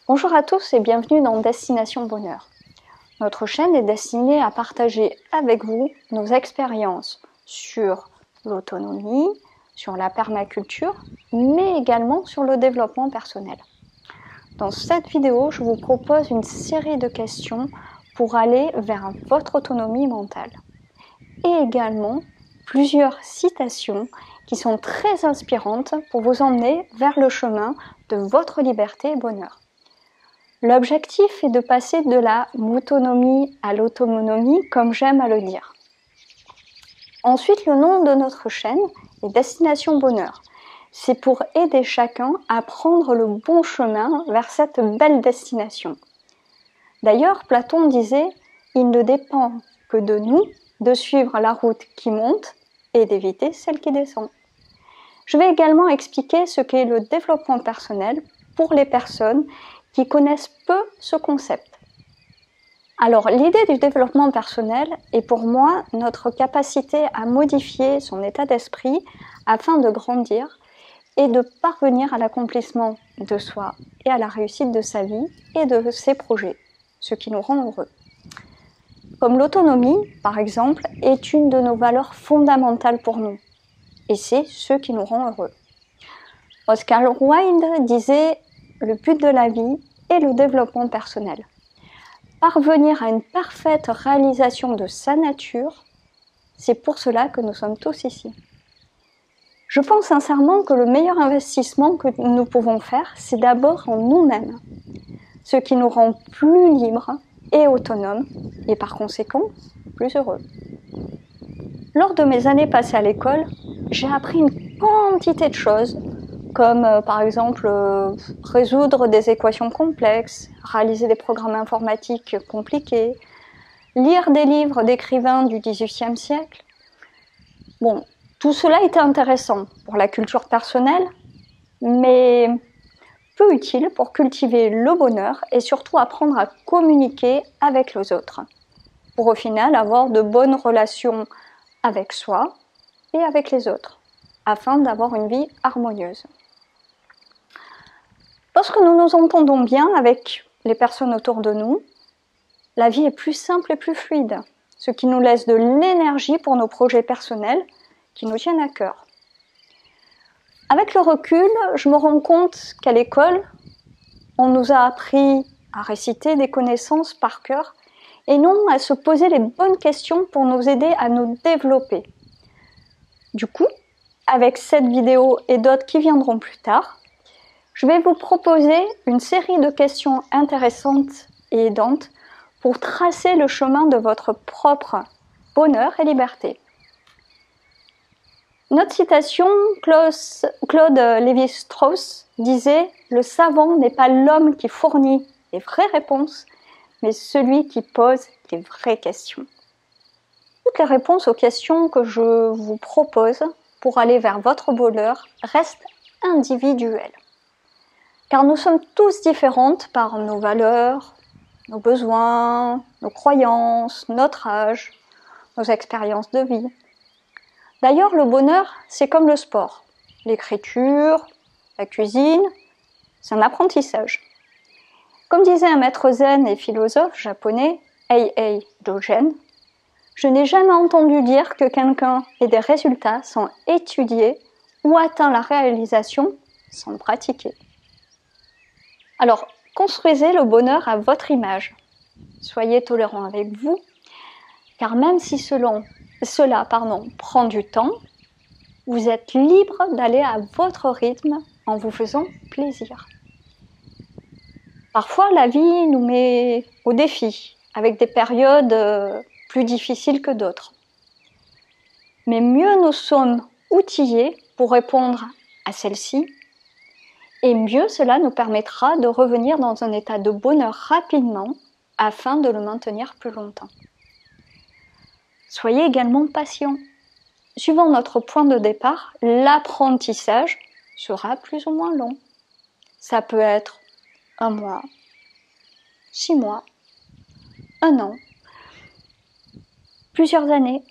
Bonjour à tous et bienvenue dans Destination Bonheur. Notre chaîne est destinée à partager avec vous nos expériences sur l'autonomie, sur la permaculture, mais également sur le développement personnel. Dans cette vidéo, je vous propose une série de questions pour aller vers votre autonomie mentale. Et également plusieurs citations qui sont très inspirantes pour vous emmener vers le chemin de votre liberté et bonheur. L'objectif est de passer de la moutonomie à l'autonomie, comme j'aime à le dire. Ensuite, le nom de notre chaîne est Destination Bonheur. C'est pour aider chacun à prendre le bon chemin vers cette belle destination. D'ailleurs, Platon disait « Il ne dépend que de nous de suivre la route qui monte et d'éviter celle qui descend ». Je vais également expliquer ce qu'est le développement personnel pour les personnes qui connaissent peu ce concept. Alors, l'idée du développement personnel est pour moi notre capacité à modifier son état d'esprit afin de grandir et de parvenir à l'accomplissement de soi et à la réussite de sa vie et de ses projets, ce qui nous rend heureux. Comme l'autonomie, par exemple, est une de nos valeurs fondamentales pour nous, et c'est ce qui nous rend heureux. Oscar Wilde disait « Le but de la vie est le développement personnel. Parvenir à une parfaite réalisation de sa nature, c'est pour cela que nous sommes tous ici. » Je pense sincèrement que le meilleur investissement que nous pouvons faire, c'est d'abord en nous-mêmes, ce qui nous rend plus libres et autonomes, et par conséquent, plus heureux. Lors de mes années passées à l'école, j'ai appris une quantité de choses, comme par exemple résoudre des équations complexes, réaliser des programmes informatiques compliqués, lire des livres d'écrivains du XVIIIe siècle. Bon, tout cela était intéressant pour la culture personnelle, mais peu utile pour cultiver le bonheur et surtout apprendre à communiquer avec les autres, pour au final avoir de bonnes relations avec soi et avec les autres, afin d'avoir une vie harmonieuse. Lorsque nous nous entendons bien avec les personnes autour de nous, la vie est plus simple et plus fluide, ce qui nous laisse de l'énergie pour nos projets personnels qui nous tiennent à cœur. Avec le recul, je me rends compte qu'à l'école, on nous a appris à réciter des connaissances par cœur et non à se poser les bonnes questions pour nous aider à nous développer. Du coup, avec cette vidéo et d'autres qui viendront plus tard, je vais vous proposer une série de questions intéressantes et aidantes pour tracer le chemin de votre propre bonheur et liberté. Notre citation, Claude Lévi-Strauss disait « Le savant n'est pas l'homme qui fournit les vraies réponses, mais celui qui pose les vraies questions. » Toutes les réponses aux questions que je vous propose pour aller vers votre bonheur restent individuelles. Car nous sommes tous différentes par nos valeurs, nos besoins, nos croyances, notre âge, nos expériences de vie. D'ailleurs, le bonheur, c'est comme le sport. L'écriture, la cuisine, c'est un apprentissage. Comme disait un maître zen et philosophe japonais, Heihei Dogen, je n'ai jamais entendu dire que quelqu'un ait des résultats sans étudier ou atteint la réalisation sans pratiquer. Alors, construisez le bonheur à votre image. Soyez tolérant avec vous, car même si cela prend du temps, vous êtes libre d'aller à votre rythme en vous faisant plaisir. Parfois, la vie nous met au défi, avec des périodes plus difficiles que d'autres. Mais mieux nous sommes outillés pour répondre à celle-ci, et mieux cela nous permettra de revenir dans un état de bonheur rapidement afin de le maintenir plus longtemps. Soyez également patient. Suivant notre point de départ, l'apprentissage sera plus ou moins long. Ça peut être 1 mois, 6 mois, 1 an, plusieurs années,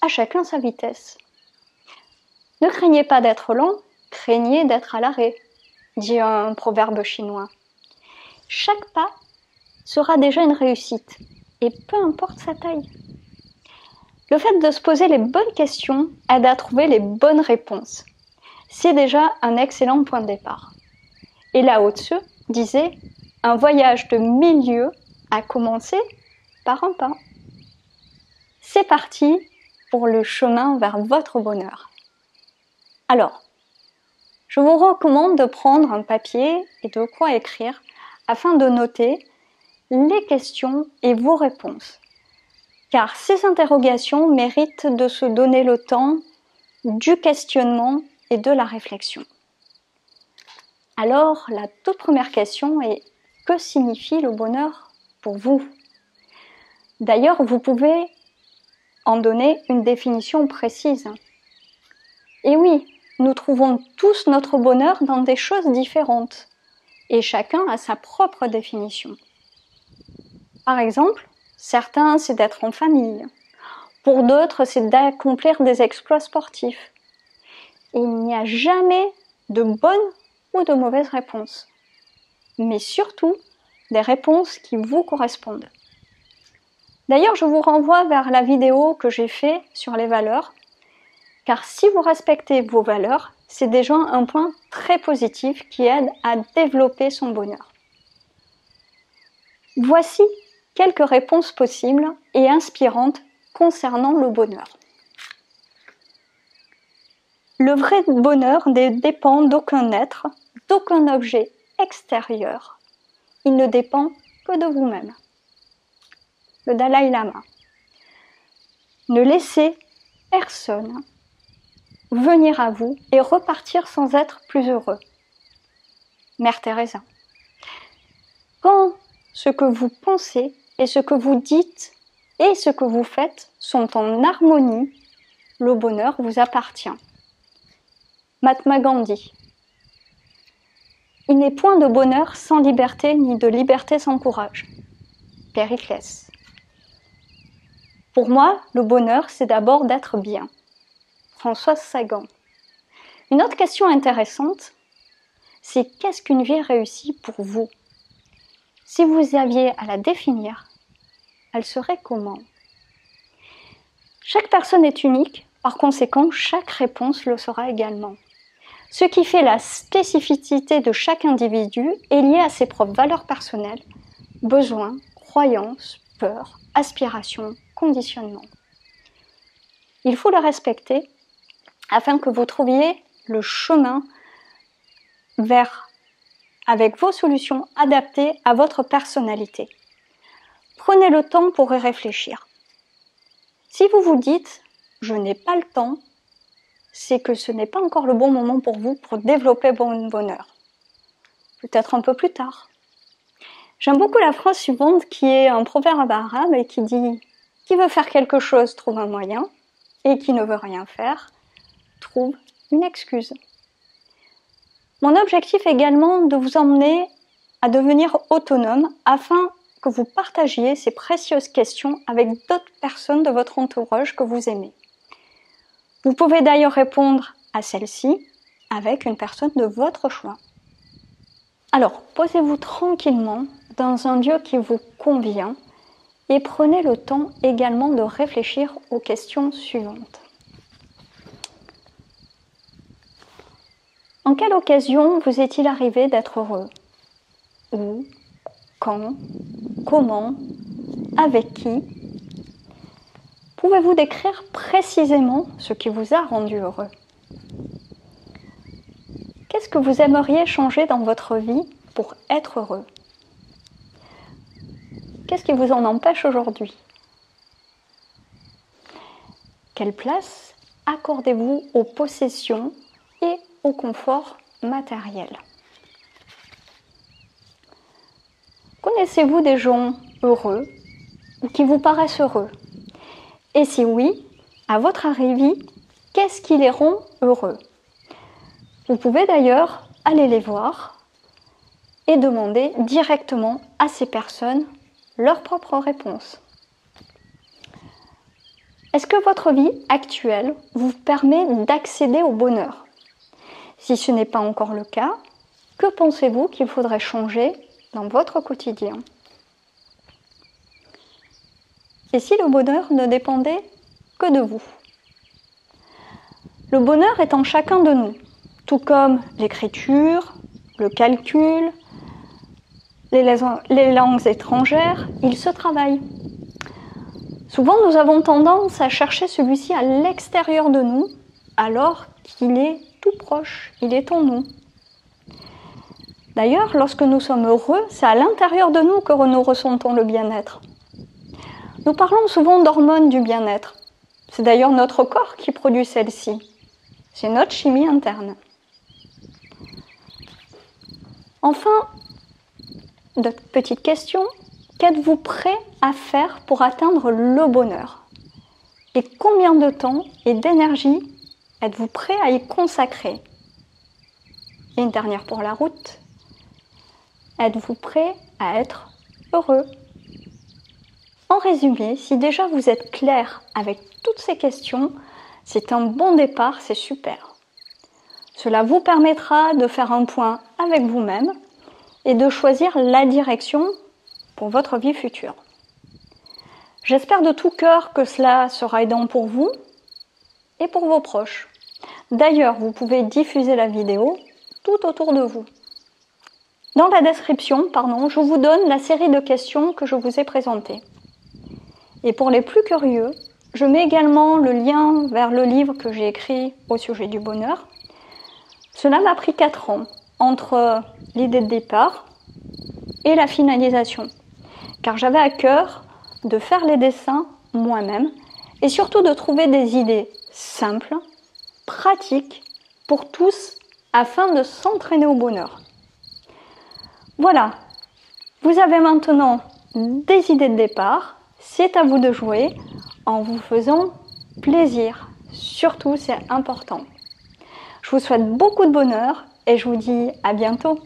à chacun sa vitesse. Ne craignez pas d'être lent, craignez d'être à l'arrêt, dit un proverbe chinois. chaque pas sera déjà une réussite, et peu importe sa taille. Le fait de se poser les bonnes questions aide à trouver les bonnes réponses. C'est déjà un excellent point de départ. Et Lao Tzu disait « Un voyage de 1000 lieues a commencé par un pas ». C'est parti pour le chemin vers votre bonheur. Alors, je vous recommande de prendre un papier et de quoi écrire afin de noter les questions et vos réponses. Car ces interrogations méritent de se donner le temps du questionnement et de la réflexion. Alors, la toute première question est « Que signifie le bonheur pour vous ?» D'ailleurs, vous pouvez en donner une définition précise. Et oui, nous trouvons tous notre bonheur dans des choses différentes, et chacun a sa propre définition. Par exemple, certains, c'est d'être en famille. Pour d'autres, c'est d'accomplir des exploits sportifs. Et il n'y a jamais de bonne ou de mauvaise réponse, mais surtout des réponses qui vous correspondent. D'ailleurs, je vous renvoie vers la vidéo que j'ai faite sur les valeurs, car si vous respectez vos valeurs, c'est déjà un point très positif qui aide à développer son bonheur. Voici quelques réponses possibles et inspirantes concernant le bonheur. Le vrai bonheur ne dépend d'aucun être, d'aucun objet extérieur. Il ne dépend que de vous-même. Le Dalai Lama. Ne laissez personne venir à vous et repartir sans être plus heureux. Mère Teresa. Quand ce que vous pensez et ce que vous dites et ce que vous faites sont en harmonie, le bonheur vous appartient. Mahatma Gandhi. Il n'est point de bonheur sans liberté, ni de liberté sans courage. Périclès. Pour moi, le bonheur, c'est d'abord d'être bien. Françoise Sagan. Une autre question intéressante, c'est qu'est-ce qu'une vie réussie pour vous ? Si vous aviez à la définir, elle serait comment ? Chaque personne est unique, par conséquent, chaque réponse le sera également. Ce qui fait la spécificité de chaque individu est lié à ses propres valeurs personnelles, besoins, croyances, peurs, aspirations, conditionnements. Il faut le respecter afin que vous trouviez le chemin avec vos solutions adaptées à votre personnalité. Prenez le temps pour y réfléchir. Si vous vous dites « je n'ai pas le temps », c'est que ce n'est pas encore le bon moment pour vous pour développer votre bonheur. Peut-être un peu plus tard. J'aime beaucoup la phrase suivante qui est un proverbe arabe et qui dit « Qui veut faire quelque chose trouve un moyen et qui ne veut rien faire trouve une excuse ». Mon objectif est également de vous emmener à devenir autonome afin que vous partagiez ces précieuses questions avec d'autres personnes de votre entourage que vous aimez. Vous pouvez d'ailleurs répondre à celle-ci avec une personne de votre choix. Alors, posez-vous tranquillement dans un lieu qui vous convient et prenez le temps également de réfléchir aux questions suivantes. En quelle occasion vous est-il arrivé d'être heureux ? Où ? Quand ? Comment ? Avec qui ? Pouvez-vous décrire précisément ce qui vous a rendu heureux ? Qu'est-ce que vous aimeriez changer dans votre vie pour être heureux ? Qu'est-ce qui vous en empêche aujourd'hui ? Quelle place accordez-vous aux possessions et au confort matériel ? Connaissez-vous des gens heureux ou qui vous paraissent heureux ? Et si oui, à votre avis, qu'est-ce qui les rend heureux ? Vous pouvez d'ailleurs aller les voir et demander directement à ces personnes leur propre réponse. Est-ce que votre vie actuelle vous permet d'accéder au bonheur ? Si ce n'est pas encore le cas, que pensez-vous qu'il faudrait changer dans votre quotidien. Et si le bonheur ne dépendait que de vous? Le bonheur est en chacun de nous, tout comme l'écriture, le calcul, les langues étrangères, il se travaille. Souvent, nous avons tendance à chercher celui-ci à l'extérieur de nous, alors qu'il est tout proche, il est en nous. D'ailleurs, lorsque nous sommes heureux, c'est à l'intérieur de nous que nous ressentons le bien-être. Nous parlons souvent d'hormones du bien-être. C'est d'ailleurs notre corps qui produit celles-ci. C'est notre chimie interne. Enfin, de petites questions. Qu'êtes-vous prêt à faire pour atteindre le bonheur? Et combien de temps et d'énergie êtes-vous prêt à y consacrer? Et une dernière pour la route. Êtes-vous prêt à être heureux? En résumé, si déjà vous êtes clair avec toutes ces questions, c'est un bon départ, c'est super. Cela vous permettra de faire un point avec vous-même et de choisir la direction pour votre vie future. J'espère de tout cœur que cela sera aidant pour vous et pour vos proches. D'ailleurs, vous pouvez diffuser la vidéo tout autour de vous. Dans la description, je vous donne la série de questions que je vous ai présentées. Et pour les plus curieux, je mets également le lien vers le livre que j'ai écrit au sujet du bonheur. Cela m'a pris 4 ans entre l'idée de départ et la finalisation, car j'avais à cœur de faire les dessins moi-même et surtout de trouver des idées simples, pratiques pour tous afin de s'entraîner au bonheur. Voilà, vous avez maintenant des idées de départ, c'est à vous de jouer en vous faisant plaisir. Surtout, c'est important. Je vous souhaite beaucoup de bonheur et je vous dis à bientôt.